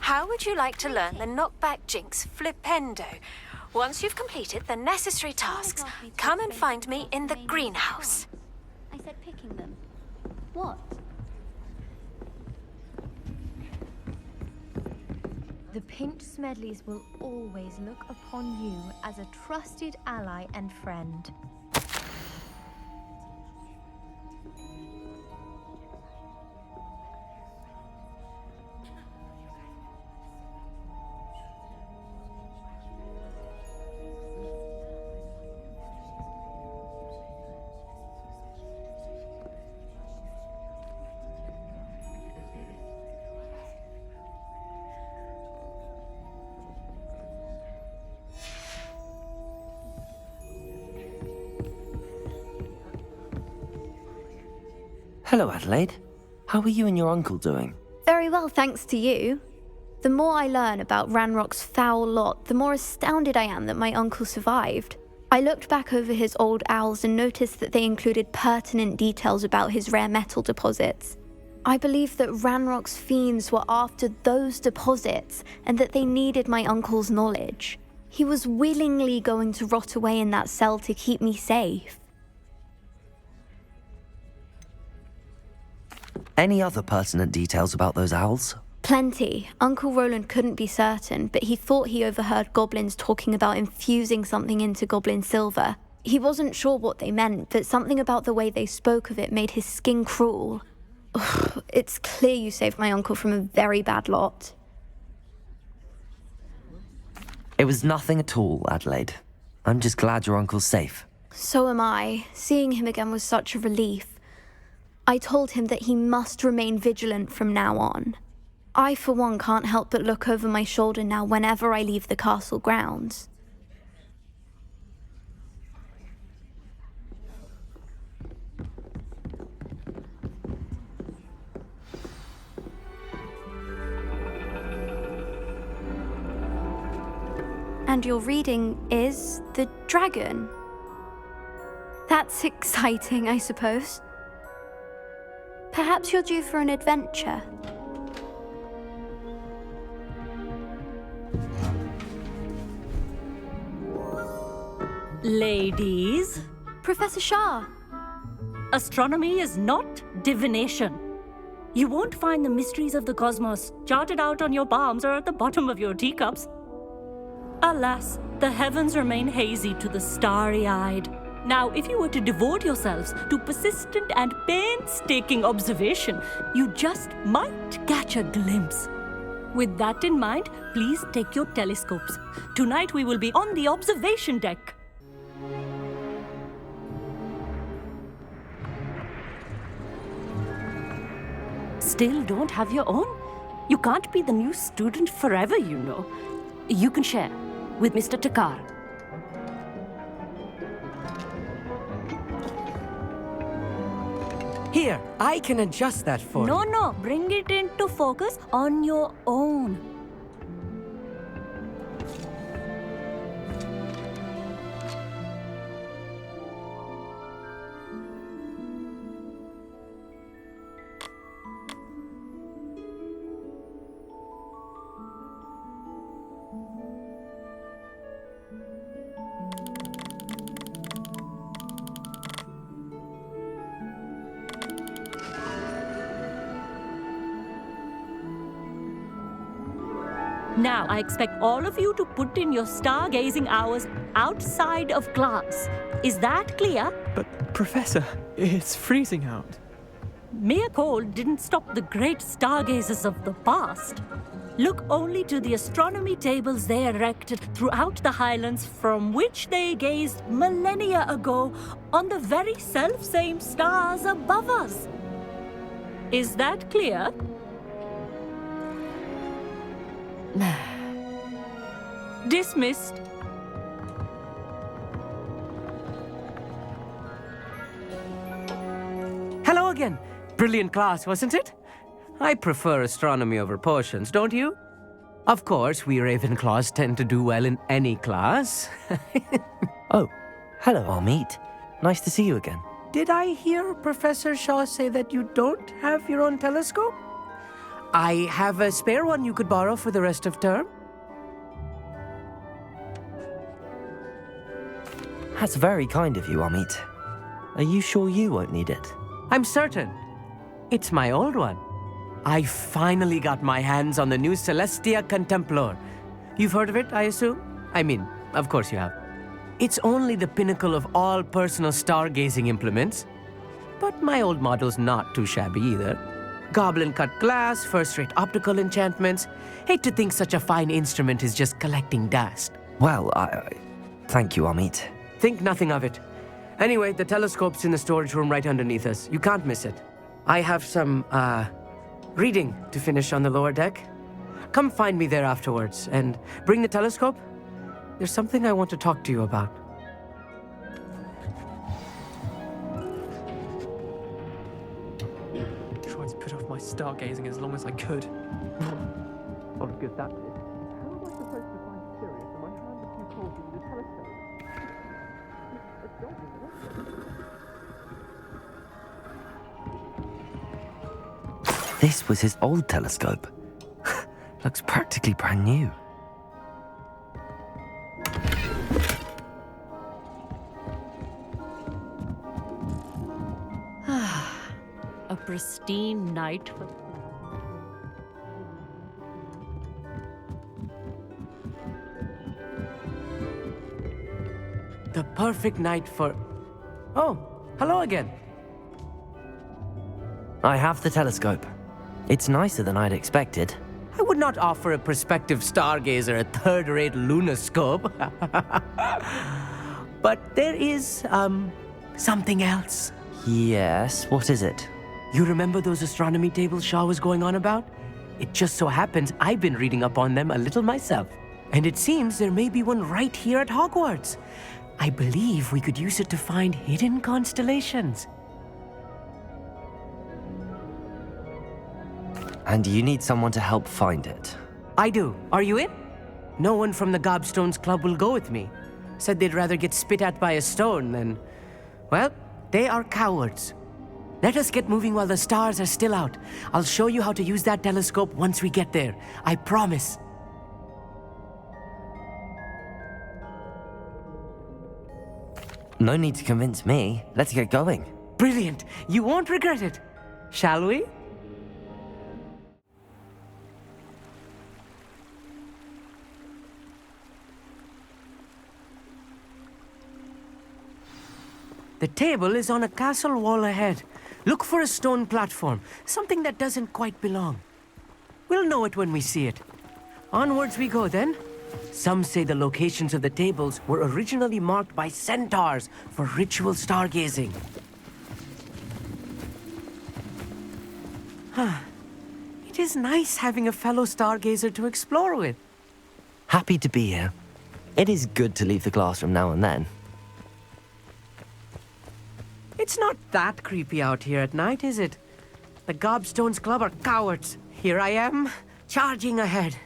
How would you like to learn the knockback jinx flipendo? Once you've completed the necessary tasks, come and find me in the greenhouse. I said picking them. What? The Pink Smedleys will always look upon you as a trusted ally and friend. Hello, Adelaide. How are you and your uncle doing? Very well, thanks to you. The more I learn about Ranrock's foul lot, the more astounded I am that my uncle survived. I looked back over his old owls and noticed that they included pertinent details about his rare metal deposits. I believe that Ranrock's fiends were after those deposits and that they needed my uncle's knowledge. He was willingly going to rot away in that cell to keep me safe. Any other pertinent details about those owls? Plenty. Uncle Roland couldn't be certain, but he thought he overheard goblins talking about infusing something into goblin silver. He wasn't sure what they meant, but something about the way they spoke of it made his skin crawl. Ugh, it's clear you saved my uncle from a very bad lot. It was nothing at all, Adelaide. I'm just glad your uncle's safe. So am I. Seeing him again was such a relief. I told him that he must remain vigilant from now on. I, for one, can't help but look over my shoulder now whenever I leave the castle grounds. And your reading is The Dragon. That's exciting, I suppose. Perhaps you're due for an adventure. Ladies, Professor Shah. astronomy is not divination. You won't find the mysteries of the cosmos charted out on your palms or at the bottom of your teacups. Alas, the heavens remain hazy to the starry-eyed. Now, if you were to devote yourselves to persistent and painstaking observation, you just might catch a glimpse. With that in mind, please take your telescopes. Tonight we will be on the observation deck. Still don't have your own? You can't be the new student forever, you know. You can share with Mr. Takar. Here, I can adjust that for you. No, bring it into focus on your own. Now, I expect all of you to put in your stargazing hours outside of class. Is that clear? But, Professor, it's freezing out. Mere cold didn't stop the great stargazers of the past. Look only to the astronomy tables they erected throughout the highlands from which they gazed millennia ago on the very self-same stars above us. Is that clear? Dismissed. Hello again. Brilliant class, wasn't it? I prefer astronomy over potions, don't you? Of course, we Ravenclaws tend to do well in any class. Oh, hello, Armeet. Nice to see you again. Did I hear Professor Shah say that you don't have your own telescope? I have a spare one you could borrow for the rest of term. That's very kind of you, Amit. Are you sure you won't need it? I'm certain. It's my old one. I finally got my hands on the new Celestia Contemplar. You've heard of it, I assume? I mean, of course you have. It's only the pinnacle of all personal stargazing implements. But my old model's not too shabby either. Goblin-cut glass, first-rate optical enchantments. Hate to think such a fine instrument is just collecting dust. Well, thank you, Amit. Think nothing of it. Anyway, the telescope's in the storage room right underneath us. You can't miss it. I have some, reading to finish on the lower deck. Come find me there afterwards, and bring the telescope. There's something I want to talk to you about. Tried to put off my stargazing as long as I could. What good that did. How am I supposed to find Sirius when my hand is too cold to use a telescope? This was his old telescope. Looks practically brand new. A pristine night for... The perfect night for... Oh, hello again. I have the telescope. It's nicer than I'd expected. I would not offer a prospective stargazer a third-rate lunoscope. But there is, something else. Yes, what is it? You remember those astronomy tables Shah was going on about? It just so happens I've been reading up on them a little myself. And it seems there may be one right here at Hogwarts. I believe we could use it to find hidden constellations. And you need someone to help find it. I do. Are you in? No one from the Gobstones Club will go with me. Said they'd rather get spit at by a stone than... Well, they are cowards. Let us get moving while the stars are still out. I'll show you how to use that telescope once we get there. I promise. No need to convince me. Let's get going. Brilliant. You won't regret it. Shall we? The table is on a castle wall ahead. Look for a stone platform, something that doesn't quite belong. We'll know it when we see it. Onwards we go then. Some say the locations of the tables were originally marked by centaurs for ritual stargazing. It is nice having a fellow stargazer to explore with. Happy to be here. It is good to leave the classroom now and then. It's not that creepy out here at night, is it? The Gobstones Club are cowards. Here I am, charging ahead.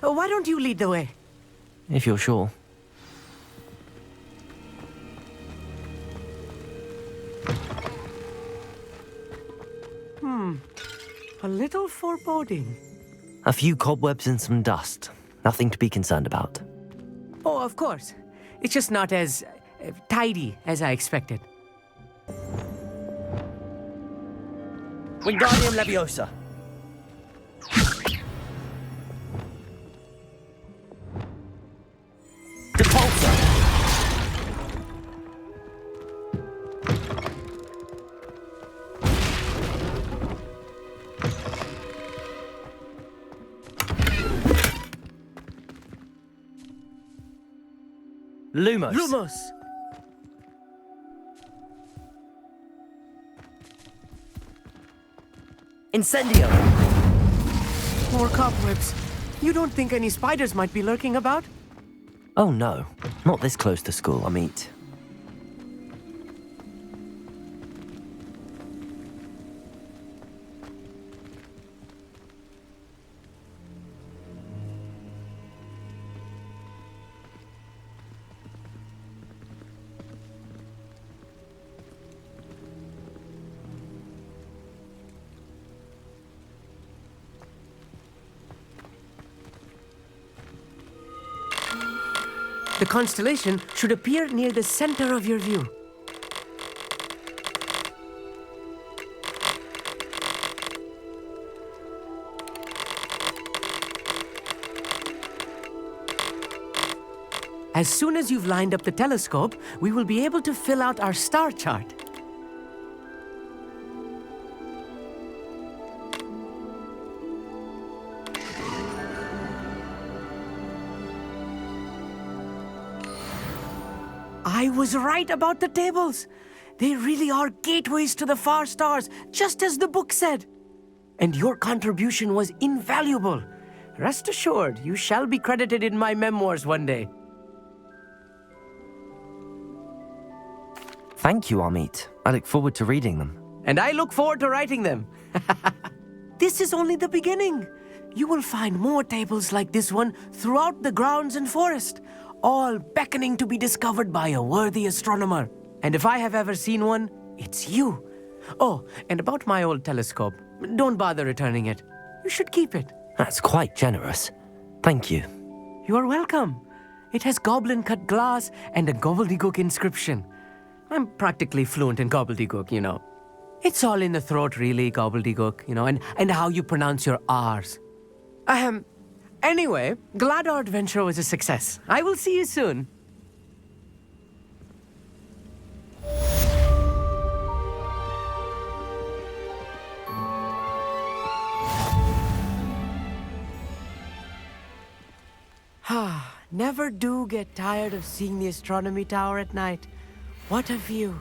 Why don't you lead the way? If you're sure. A little foreboding. A few cobwebs and some dust. Nothing to be concerned about. Oh, of course. It's just not as tidy as I expected. Wingardium Leviosa. Depulsor. Lumos. Lumos! Incendio. More cobwebs. You don't think any spiders might be lurking about? Oh no, not this close to school, Amit. The constellation should appear near the center of your view. As soon as you've lined up the telescope, we will be able to fill out our star chart. I was right about the tables. They really are gateways to the far stars, just as the book said. And your contribution was invaluable. Rest assured, you shall be credited in my memoirs one day. Thank you, Amit. I look forward to reading them. And I look forward to writing them. This is only the beginning. You will find more tables like this one throughout the grounds and forest, all beckoning to be discovered by a worthy astronomer. And if I have ever seen one, it's you. Oh, and about my old telescope, don't bother returning it. You should keep it. That's quite generous. Thank you. You are welcome. It has goblin-cut glass and a gobbledygook inscription. I'm practically fluent in gobbledygook, you know. It's all in the throat, really, gobbledygook, you know, and how you pronounce your R's. Anyway, glad our adventure was a success. I will see you soon. Never do get tired of seeing the Astronomy Tower at night. What a view.